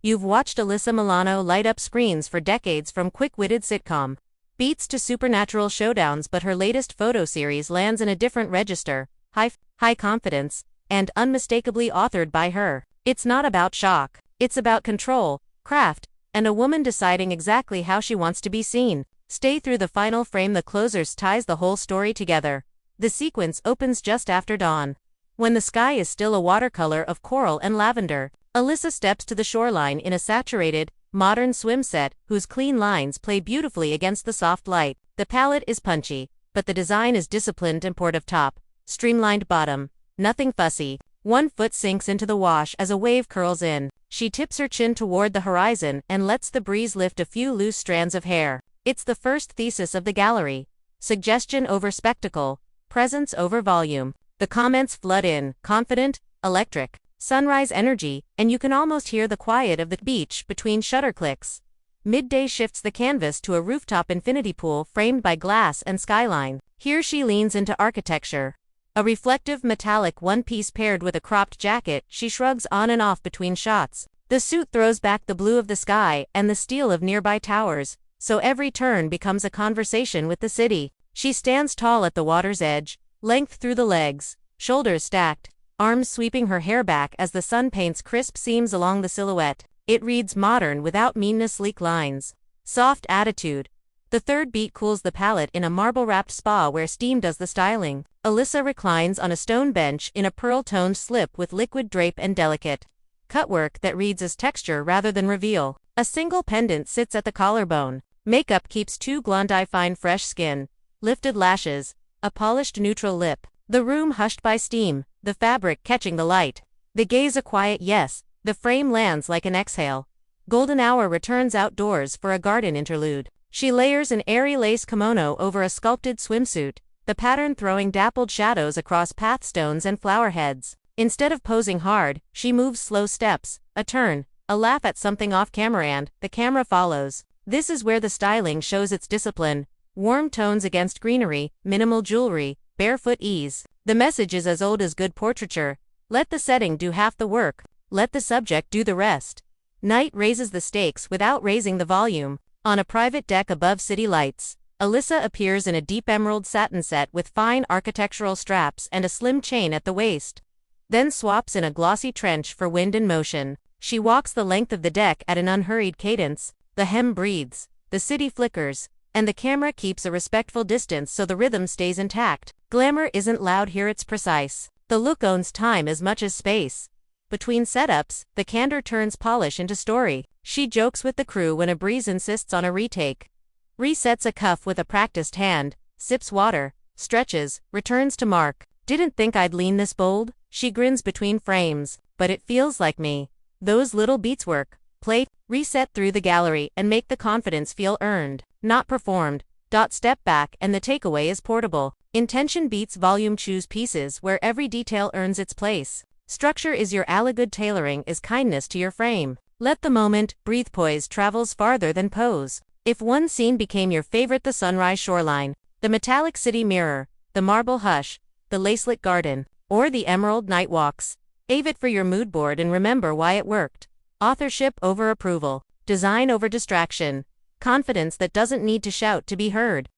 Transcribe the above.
You've watched Alyssa Milano light up screens for decades, from quick-witted sitcom beats to supernatural showdowns, but her latest photo series lands in a different register: high confidence, and unmistakably authored by her. It's not about shock. It's about control, craft, and a woman deciding exactly how she wants to be seen. Stay through the final frame. The closers ties the whole story together. The sequence opens just after dawn, when the sky is still a watercolor of coral and lavender. Alyssa steps to the shoreline in a saturated, modern swim set whose clean lines play beautifully against the soft light. The palette is punchy, but the design is disciplined and port of top, streamlined bottom, nothing fussy. One foot sinks into the wash as a wave curls in. She tips her chin toward the horizon and lets the breeze lift a few loose strands of hair. It's the first thesis of the gallery: suggestion over spectacle, presence over volume. The comments flood in: confident, electric, sunrise energy, and you can almost hear the quiet of the beach between shutter clicks. Midday shifts the canvas to a rooftop infinity pool framed by glass and skyline. Here she leans into architecture. A reflective metallic one-piece paired with a cropped jacket she shrugs on and off between shots. The suit throws back the blue of the sky and the steel of nearby towers, so every turn becomes a conversation with the city. She stands tall at the water's edge, length through the legs, shoulders stacked, arms sweeping her hair back as the sun paints crisp seams along the silhouette. It reads modern without meanness: sleek lines, soft attitude. The third beat cools the palette in a marble-wrapped spa where steam does the styling. Alyssa reclines on a stone bench in a pearl-toned slip with liquid drape and delicate cutwork that reads as texture rather than reveal. A single pendant sits at the collarbone. Makeup keeps two glande fine fresh skin, lifted lashes, a polished neutral lip. The room hushed by steam, the fabric catching the light. The gaze a quiet yes. The frame lands like an exhale. Golden hour returns outdoors for a garden interlude. She layers an airy lace kimono over a sculpted swimsuit, the pattern throwing dappled shadows across pathstones and flower heads. Instead of posing hard, she moves slow steps, a turn, a laugh at something off camera, and the camera follows. This is where the styling shows its discipline: warm tones against greenery, minimal jewelry, barefoot ease. The message is as old as good portraiture: let the setting do half the work, let the subject do the rest. Night raises the stakes without raising the volume. On a private deck above city lights, Alyssa appears in a deep emerald satin set with fine architectural straps and a slim chain at the waist, then swaps in a glossy trench for wind and motion. She walks the length of the deck at an unhurried cadence. The hem breathes, the city flickers, and the camera keeps a respectful distance so the rhythm stays intact. Glamour isn't loud here, it's precise. The look owns time as much as space. Between setups, the candor turns polish into story. She jokes with the crew when a breeze insists on a retake, resets a cuff with a practiced hand, sips water, stretches, returns to mark. Didn't think I'd lean this bold? She grins between frames. But it feels like me. Those little beats work. Play, reset through the gallery and make the confidence feel earned, not performed. Step back and the takeaway is portable. Intention beats volume. Choose pieces where every detail earns its place. Structure is your ally, good tailoring is kindness to your frame. Let the moment breathe. Poise travels farther than pose. If one scene became your favorite: the sunrise shoreline, the metallic city mirror, the marble hush, the lacelit garden, or the emerald night walks, save it for your mood board and remember why it worked. Authorship over approval, design over distraction, confidence that doesn't need to shout to be heard.